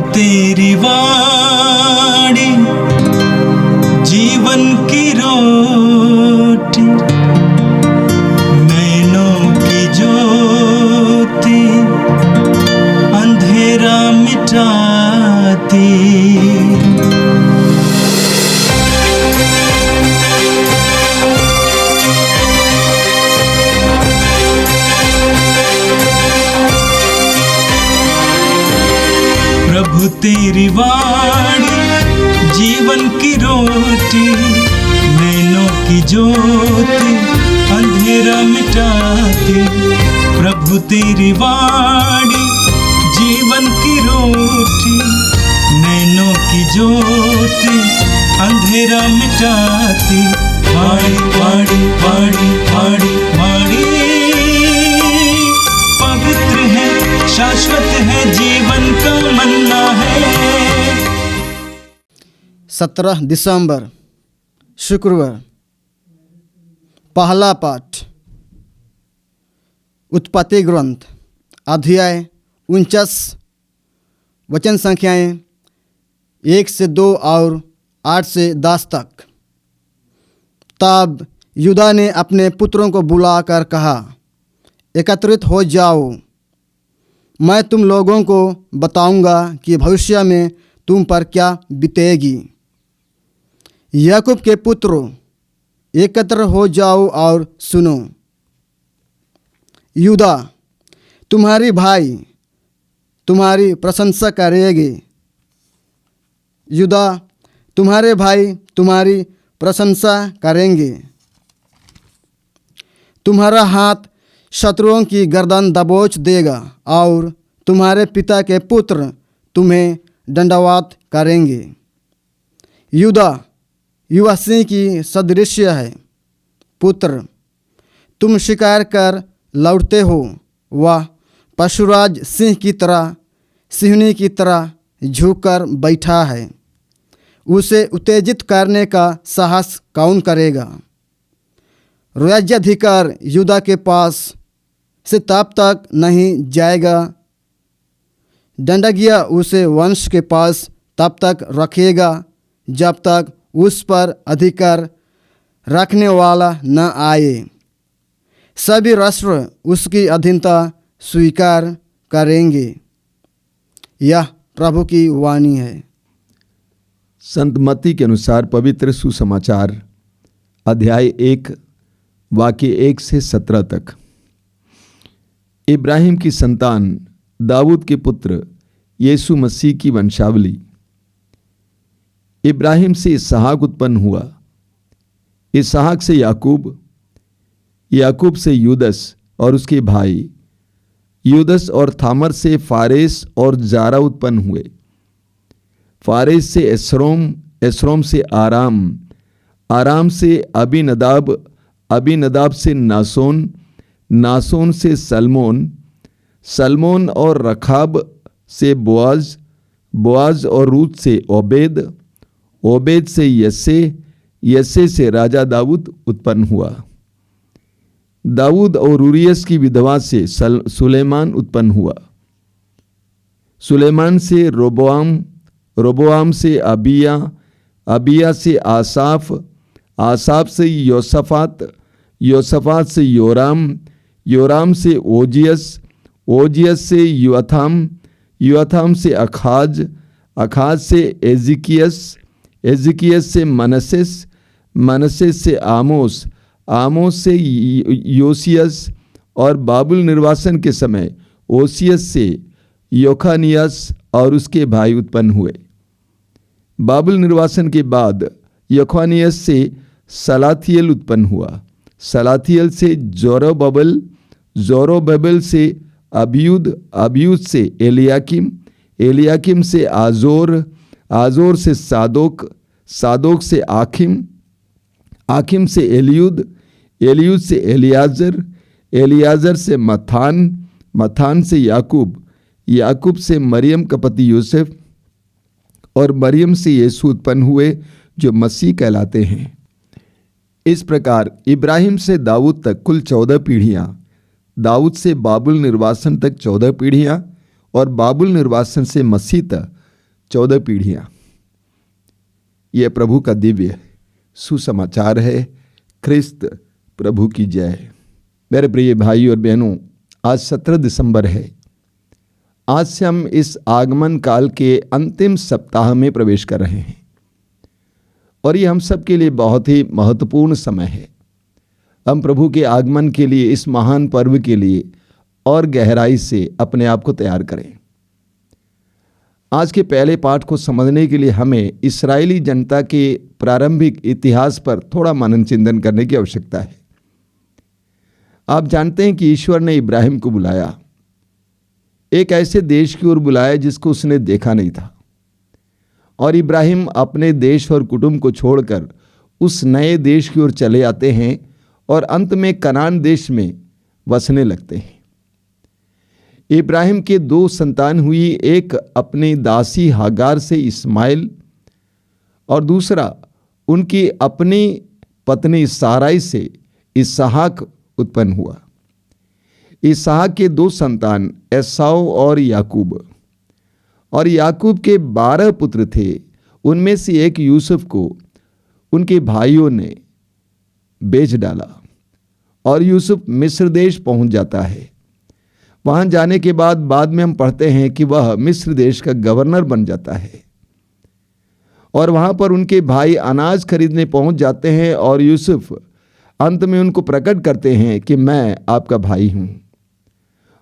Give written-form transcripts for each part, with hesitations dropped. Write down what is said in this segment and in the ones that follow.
तेरी वाणी जीवन की रोटी, नैनों की ज्योति अंधेरा मिटाती। प्रभु तेरी वाणी जीवन की रोटी, नैनों की ज्योति अंधेरा मिटाती। प्रभु तेरी वाणी जीवन की रोटी, नैनों की ज्योति अंधेरा मिटाती। वाणी वाणी वाणी वाणी वाणी पवित्र है, शाश्वत है, जीवन का मन्ना है। 17 दिसंबर शुक्रवार। पहला पाठ उत्पत्ति ग्रंथ अध्याय 49, वचन संख्याएं 1 से 2 और 8 से 10 तक। तब यूदा ने अपने पुत्रों को बुलाकर कहा, एकत्रित हो जाओ, मैं तुम लोगों को बताऊंगा कि भविष्य में तुम पर क्या बीतेगी। याकूब के पुत्रों, एकत्र हो जाओ और सुनो। यूदा, तुम्हारी भाई तुम्हारी प्रशंसा करेंगे। यूदा, तुम्हारे भाई तुम्हारी प्रशंसा करेंगे। तुम्हारा हाथ शत्रुओं की गर्दन दबोच देगा और तुम्हारे पिता के पुत्र तुम्हें दंडवत करेंगे। यूदा युवा सिंह की सदृश्य है। पुत्र, तुम शिकार कर लौटते हो, वह पशुराज सिंह की तरह, सिंहनी की तरह झुककर बैठा है। उसे उत्तेजित करने का साहस कौन करेगा? राज्याधिकार यूदा के पास से तब तक नहीं जाएगा, दंडगिया उसे वंश के पास तब तक रखेगा जब तक उस पर अधिकार रखने वाला न आए। सभी राष्ट्र उसकी अधीनता स्वीकार करेंगे। यह प्रभु की वाणी है। संत मत्ती के अनुसार पवित्र सुसमाचार अध्याय 1 वाक्य 1 से 17 तक। इब्राहिम की संतान दाऊद के पुत्र यीशु मसीह की वंशावली। इब्राहिम से इसहाक उत्पन्न हुआ, इसहाक से याकूब, याकूब से यूदस और उसके भाई, यूदस और थामर से फारेस और जारा उत्पन्न हुए। फारेस से एस्रोम, एस्रोम से आराम, आराम से अबीनदाब, अबीनदाब से नासोन, नासोन से सलमोन, सलमोन और रखाब से बोआज, बोआज और रूत से ओबेद, ओबेद से यस्से, यस्से से राजा दाऊद उत्पन्न हुआ। दाऊद और उरियस की विधवा से सुलेमान उत्पन्न हुआ। सुलेमान से रोबोआम, रोबोआम से अबिया, अबिया से आसाफ, आसाफ से योसफात, योसफात से योराम, योराम से ओजियस, ओजियस से युअथाम, युअथाम से अखाज, अखाज से एजिकियस, एजिकियस से मनसेस, मनसेस से आमोस, आमोस से योसियस और बाबुल निर्वासन के समय ओसियस से योखानियस और उसके भाई उत्पन्न हुए। बाबुल निर्वासन के बाद योखानियस से सलाथियल उत्पन्न हुआ। सलाथियल से जोरोबबल, जोरोबबल से अबीयूद, अबीयूद से एलियाकिम, एलियाकिम से आजोर, आजोर से सादोक, सादोक से आखिम, आखिम से एलियूद, एलियूद से एलियाजर, एलियाजर से मथान, मथान से याकूब, याकूब से मरियम का पति यूसुफ और मरियम से यीशु उत्पन्न हुए जो मसीह कहलाते हैं। इस प्रकार इब्राहिम से दाऊद तक कुल 14 पीढ़ियाँ, दाऊद से बाबुल निर्वासन तक 14 पीढ़ियाँ और बाबुल निर्वासन से मसीह तक 14 पीढ़ियां। यह प्रभु का दिव्य सुसमाचार है। ख्रिस्त प्रभु की जय। मेरे प्रिय भाई और बहनों, आज 17 दिसंबर है। आज से हम इस आगमन काल के अंतिम सप्ताह में प्रवेश कर रहे हैं और ये हम सब के लिए बहुत ही महत्वपूर्ण समय है। हम प्रभु के आगमन के लिए, इस महान पर्व के लिए और गहराई से अपने आप को तैयार करें। आज के पहले पाठ को समझने के लिए हमें इस्राएली जनता के प्रारंभिक इतिहास पर थोड़ा मनन चिंतन करने की आवश्यकता है। आप जानते हैं कि ईश्वर ने इब्राहिम को बुलाया, एक ऐसे देश की ओर बुलाया जिसको उसने देखा नहीं था, और इब्राहिम अपने देश और कुटुंब को छोड़कर उस नए देश की ओर चले आते हैं और अंत में कनान देश में बसने लगते हैं। इब्राहिम के 2 संतान हुई, एक अपनी दासी हागार से इस्माइल और दूसरा उनकी अपनी पत्नी साराई से इसहाक उत्पन्न हुआ। इसहाक के 2 संतान एसाव और याकूब, और याकूब के 12 पुत्र थे। उनमें से एक यूसुफ को उनके भाइयों ने बेच डाला और यूसुफ मिस्र देश पहुंच जाता है। वहां जाने के बाद में हम पढ़ते हैं कि वह मिस्र देश का गवर्नर बन जाता है और वहां पर उनके भाई अनाज खरीदने पहुंच जाते हैं और यूसुफ अंत में उनको प्रकट करते हैं कि मैं आपका भाई हूं।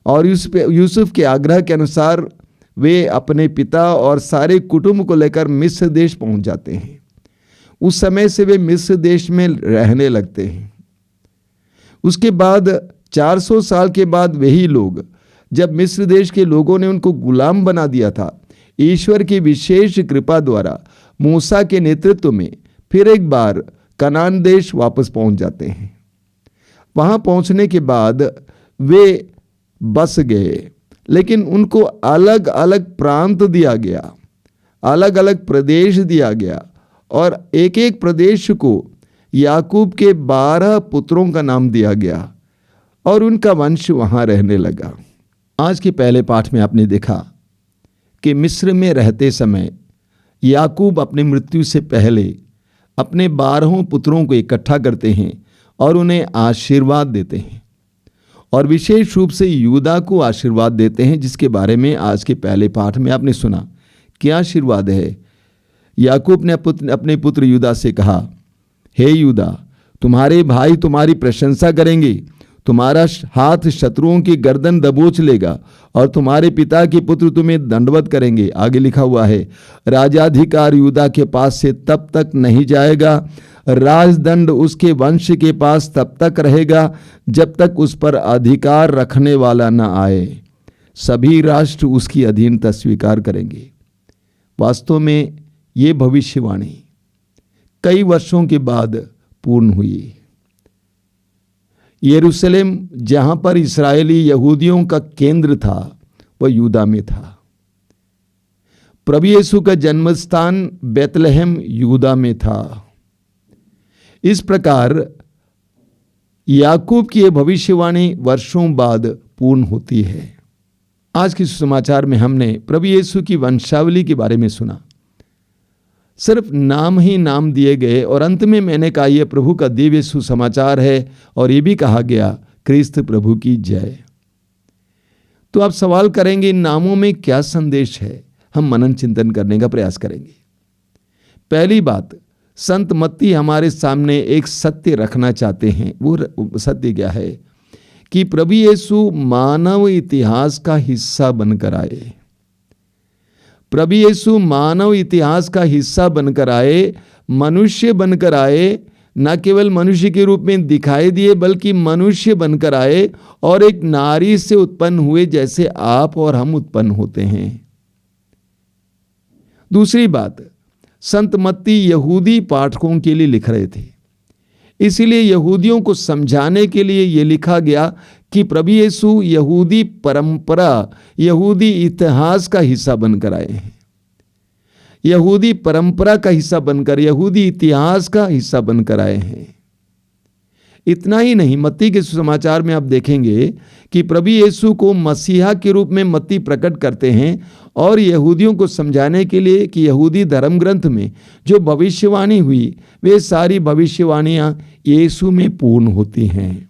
और यूसुफ के आग्रह के अनुसार वे अपने पिता और सारे कुटुंब को लेकर मिस्र देश पहुंच जाते हैं। उस समय से वे मिस्र देश में रहने लगते हैं। उसके बाद 400 साल के बाद वही लोग, जब मिस्र देश के लोगों ने उनको गुलाम बना दिया था, ईश्वर की विशेष कृपा द्वारा मूसा के नेतृत्व में फिर एक बार कनान देश वापस पहुंच जाते हैं। वहां पहुंचने के बाद वे बस गए, लेकिन उनको अलग अलग प्रांत दिया गया, अलग अलग प्रदेश दिया गया, और एक एक प्रदेश को याकूब के 12 पुत्रों का नाम दिया गया और उनका वंश वहां रहने लगा। आज के पहले पाठ में आपने देखा कि मिस्र में रहते समय याकूब अपनी मृत्यु से पहले अपने 12 पुत्रों को इकट्ठा करते हैं और उन्हें आशीर्वाद देते हैं, और विशेष रूप से यूदा को आशीर्वाद देते हैं, जिसके बारे में आज के पहले पाठ में आपने सुना। क्या आशीर्वाद है? याकूब ने अपने पुत्र यूदा से कहा, हे यूदा, तुम्हारे भाई तुम्हारी प्रशंसा करेंगे, तुम्हारा हाथ शत्रुओं की गर्दन दबोच लेगा और तुम्हारे पिता के पुत्र तुम्हें दंडवत करेंगे। आगे लिखा हुआ है, राजाधिकार यूदा के पास से तब तक नहीं जाएगा, राजदंड उसके वंश के पास तब तक रहेगा जब तक उस पर अधिकार रखने वाला न आए। सभी राष्ट्र उसकी अधीनता स्वीकार करेंगे। वास्तव में ये भविष्यवाणी कई वर्षों के बाद पूर्ण हुई। यरूशलेम, जहां पर इस्राएली यहूदियों का केंद्र था, वह यूदा में था। प्रभु यीशु का जन्म स्थान बेतलहम यूदा में था। इस प्रकार याकूब की यह भविष्यवाणी वर्षों बाद पूर्ण होती है। आज के सुसमाचार में हमने प्रभु यीशु की वंशावली के बारे में सुना। सिर्फ नाम ही नाम दिए गए और अंत में मैंने कहा यह प्रभु का दिव्य सुसमाचार है, और यह भी कहा गया ख्रिस्त प्रभु की जय। तो आप सवाल करेंगे, इन नामों में क्या संदेश है? हम मनन चिंतन करने का प्रयास करेंगे। पहली बात, संत मत्ती हमारे सामने एक सत्य रखना चाहते हैं। वो सत्य क्या है? कि प्रभु यीशु मानव इतिहास का हिस्सा बनकर आए। प्रभु यीशु मानव इतिहास का हिस्सा बनकर आए, मनुष्य बनकर आए, न केवल मनुष्य के रूप में दिखाई दिए बल्कि मनुष्य बनकर आए और एक नारी से उत्पन्न हुए, जैसे आप और हम उत्पन्न होते हैं। दूसरी बात, संत मत्ती यहूदी पाठकों के लिए लिख रहे थे, इसीलिए यहूदियों को समझाने के लिए यह लिखा गया कि प्रभु यीशु यहूदी परंपरा, यहूदी इतिहास का हिस्सा बनकर आए हैं। यहूदी परंपरा का हिस्सा बनकर, यहूदी इतिहास का हिस्सा बनकर आए हैं। इतना ही नहीं, मत्ती के सुसमाचार में आप देखेंगे कि प्रभु यीशु को मसीहा के रूप में मत्ती प्रकट करते हैं और यहूदियों को समझाने के लिए कि यहूदी धर्म ग्रंथ में जो भविष्यवाणी हुई वे सारी भविष्यवाणियां यीशु में पूर्ण होती हैं।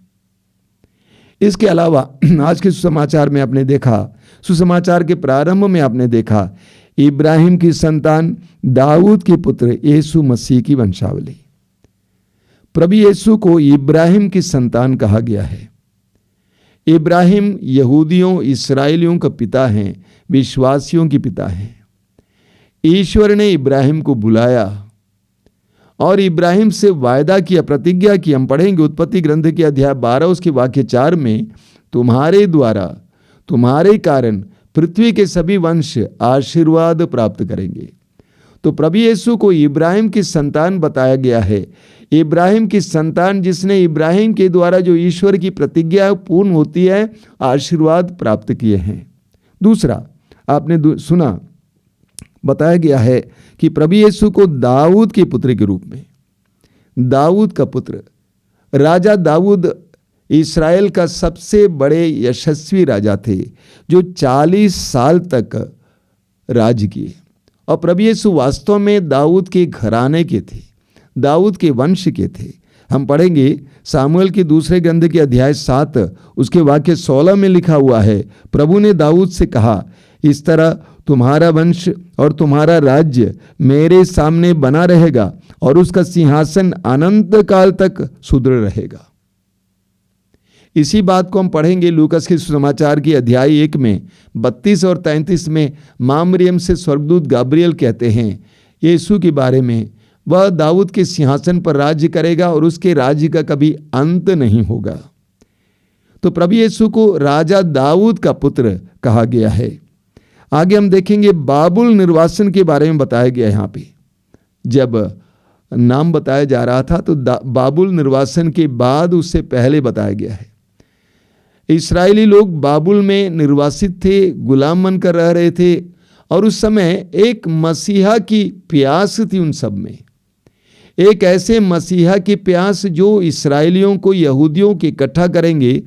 इसके अलावा आज के सुसमाचार में आपने देखा, सुसमाचार के प्रारंभ में आपने देखा इब्राहिम की संतान, दाऊद के पुत्र यीशु मसीह की वंशावली। प्रभु यीशु को इब्राहिम की संतान कहा गया है। इब्राहिम यहूदियों इस्राएलियों का पिता हैं, विश्वासियों की पिता हैं। ईश्वर ने इब्राहिम को बुलाया और इब्राहिम से वायदा किया, प्रतिज्ञा की। हम पढ़ेंगे उत्पत्ति ग्रंथ के अध्याय 12 उसके वाक्य 4 में, तुम्हारे द्वारा, तुम्हारे कारण पृथ्वी के सभी वंश आशीर्वाद प्राप्त करेंगे। तो प्रभु यीशु को इब्राहिम की संतान बताया गया है। इब्राहिम की संतान जिसने इब्राहिम के द्वारा जो ईश्वर की प्रतिज्ञा पूर्ण होती है, आशीर्वाद प्राप्त किए हैं। दूसरा आपने सुना, बताया गया है कि प्रभु यीशु को दाऊद के पुत्र के रूप में, दाऊद का पुत्र, राजा दाऊद इस्राएल का सबसे बड़े यशस्वी राजा थे जो 40 साल तक राज किए। और प्रभु यीशु वास्तव में दाऊद के घराने के थे, दाऊद के वंश के थे। हम पढ़ेंगे सामुएल के दूसरे ग्रंथ के अध्याय 7 उसके वाक्य 16 में लिखा हुआ है, प्रभु ने दाऊद से कहा, इस तरह तुम्हारा वंश और तुम्हारा राज्य मेरे सामने बना रहेगा और उसका सिंहासन अनंत काल तक सुदृढ़ रहेगा। इसी बात को हम पढ़ेंगे लूकास के सुसमाचार की अध्याय 1 में 32 और 33 में। मां मरियम से स्वर्गदूत गाब्रियल कहते हैं यीशु के बारे में, वह दाऊद के सिंहासन पर राज्य करेगा और उसके राज्य का कभी अंत नहीं होगा। तो प्रभु यीशु को राजा दाऊद का पुत्र कहा गया है। आगे हम देखेंगे बाबुल निर्वासन के बारे में बताया गया। यहाँ पे जब नाम बताया जा रहा था तो बाबुल निर्वासन के बाद उससे पहले बताया गया है। इस्राएली लोग बाबुल में निर्वासित थे, गुलाम बनकर रह रहे थे और उस समय एक मसीहा की प्यास थी उन सब में, एक ऐसे मसीहा की प्यास जो इस्राएलियों को, यहूदियों के इकट्ठा करेंगे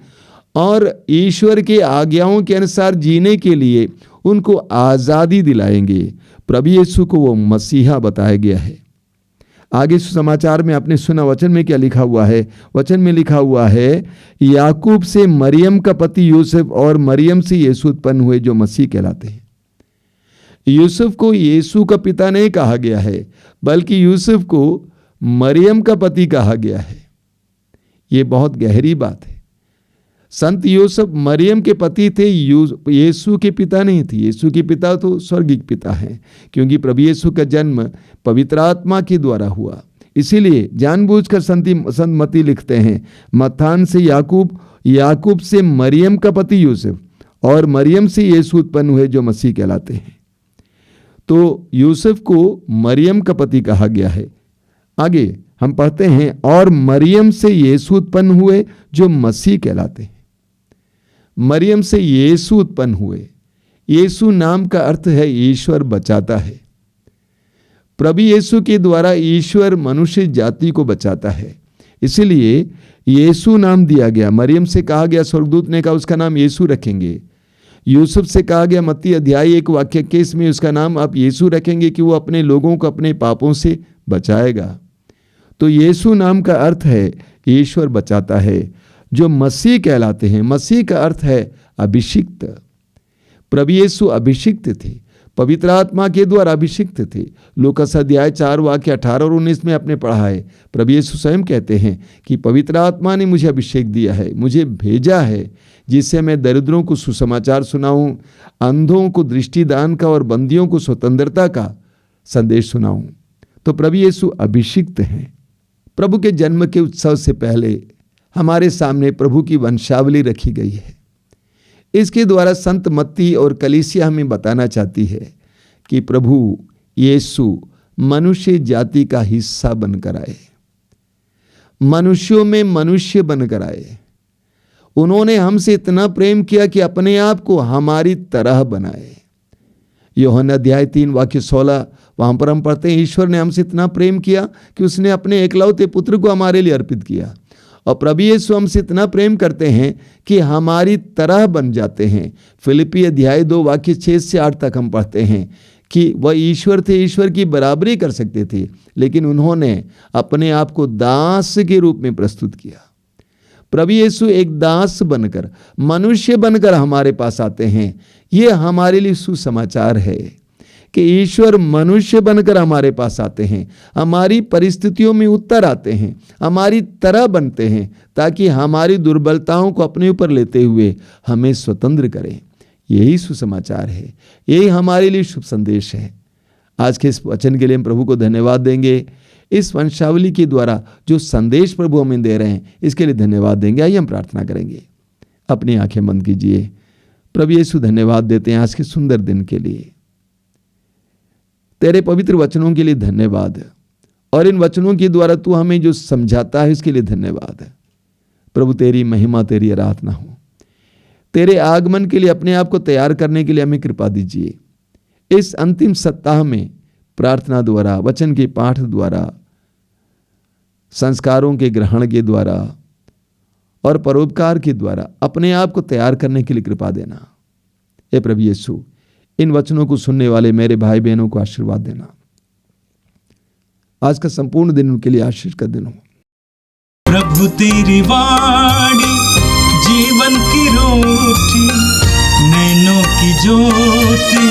और ईश्वर के आज्ञाओं के अनुसार जीने के लिए उनको आज़ादी दिलाएंगे। प्रभु यीशु को वो मसीहा बताया गया है। आगे सुसमाचार में आपने सुना वचन में क्या लिखा हुआ है। वचन में लिखा हुआ है, याकूब से मरियम का पति यूसुफ और मरियम से यीशु उत्पन्न हुए जो मसीह कहलाते हैं। यूसुफ को यीशु का पिता नहीं कहा गया है, बल्कि यूसुफ को मरियम का पति कहा गया है। ये बहुत गहरी बात है। संत यूसुफ मरियम के पति थे, यीशु के पिता नहीं थे। यीशु के पिता तो स्वर्गिक पिता हैं, क्योंकि प्रभु यीशु का जन्म पवित्र आत्मा के द्वारा हुआ। इसीलिए जानबूझकर संत मत्ती लिखते हैं, मत्तान से याकूब, याकूब से मरियम का पति यूसुफ और मरियम से यीशु उत्पन्न हुए जो मसीह कहलाते हैं। तो यूसुफ को मरियम का पति कहा गया है। आगे हम पढ़ते हैं, और मरियम से यीशु उत्पन्न हुए जो मसीह कहलाते हैं। मरियम से यीशु उत्पन्न हुए। यीशु नाम का अर्थ है ईश्वर बचाता है। प्रभु यीशु के द्वारा ईश्वर मनुष्य जाति को बचाता है, इसलिए यीशु नाम दिया गया। मरियम से कहा गया, स्वर्गदूत ने कहा उसका नाम यीशु रखेंगे। यूसुफ से कहा गया मत्ती अध्याय 1 वाक्य 21 में, उसका नाम आप यीशु रखेंगे कि वो अपने लोगों को अपने पापों से बचाएगा। तो यीशु नाम का अर्थ है ईश्वर बचाता है, जो मसीह कहलाते हैं। मसीह का अर्थ है अभिषिक्त। प्रभु यीशु अभिषिक्त थे, पवित्र आत्मा के द्वारा अभिषिक्त थे। लूकास अध्याय 4 वाक्य 18 और 19 में आपने पढ़ा है, प्रभु यीशु स्वयं कहते हैं कि पवित्र आत्मा ने मुझे अभिषेक दिया है, मुझे भेजा है, जिससे मैं दरिद्रों को सुसमाचार सुनाऊं, अंधों को दृष्टिदान का और बंदियों को स्वतंत्रता का संदेश सुनाऊं। तो प्रभु यीशु अभिषिक्त हैं। प्रभु के जन्म के उत्सव से पहले हमारे सामने प्रभु की वंशावली रखी गई है। इसके द्वारा संत मत्ती और कलीसिया हमें बताना चाहती है कि प्रभु यीशु मनुष्य जाति का हिस्सा बनकर आए, मनुष्यों में मनुष्य बनकर आए। उन्होंने हमसे इतना प्रेम किया कि अपने आप को हमारी तरह बनाए। यूहन्ना अध्याय 3 वाक्य 16, वहां पर हम पढ़ते हैं, ईश्वर ने हमसे इतना प्रेम किया कि उसने अपने एकलौते पुत्र को हमारे लिए अर्पित किया। और प्रभु यीशु हमसे इतना प्रेम करते हैं कि हमारी तरह बन जाते हैं। फिलिप्पी अध्याय 2 वाक्य 6 से 8 तक हम पढ़ते हैं कि वह ईश्वर थे, ईश्वर की बराबरी कर सकते थे, लेकिन उन्होंने अपने आप को दास के रूप में प्रस्तुत किया। प्रभु यीशु एक दास बनकर, मनुष्य बनकर हमारे पास आते हैं। ये हमारे लिए सुसमाचार है कि ईश्वर मनुष्य बनकर हमारे पास आते हैं, हमारी परिस्थितियों में उतर आते हैं, हमारी तरह बनते हैं, ताकि हमारी दुर्बलताओं को अपने ऊपर लेते हुए हमें स्वतंत्र करें। यही सुसमाचार है, यही हमारे लिए शुभ संदेश है। आज के इस वचन के लिए हम प्रभु को धन्यवाद देंगे। इस वंशावली के द्वारा जो संदेश प्रभु हमें दे रहे हैं, इसके लिए धन्यवाद देंगे। आइए हम प्रार्थना करेंगे। अपनी आंखें बंद कीजिए। प्रभु यीशु, धन्यवाद देते हैं आज के सुंदर दिन के लिए। तेरे पवित्र वचनों के लिए धन्यवाद, और इन वचनों के द्वारा तू हमें जो समझाता है इसके लिए धन्यवाद। प्रभु तेरी महिमा, तेरी आराधना हो। तेरे आगमन के लिए अपने आप को तैयार करने के लिए हमें कृपा दीजिए। इस अंतिम सप्ताह में प्रार्थना द्वारा, वचन के पाठ द्वारा, संस्कारों के ग्रहण के द्वारा और परोपकार के द्वारा अपने आप को तैयार करने के लिए कृपा देना। हे प्रभु यीशु, इन वचनों को सुनने वाले मेरे भाई बहनों को आशीर्वाद देना। आज का संपूर्ण दिन उनके लिए आशीष का दिन हो। प्रभु तेरी वाणी जीवन की रोटी, नैनों की ज्योति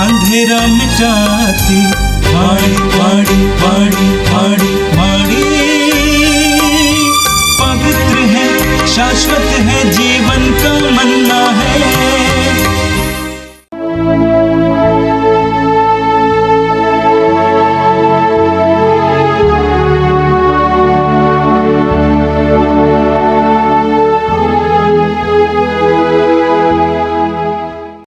अंधेरा मिटाती। वाणी वाणी वाणी वाणी वाणी पवित्र है, शाश्वत है, जीवन का मन्ना है।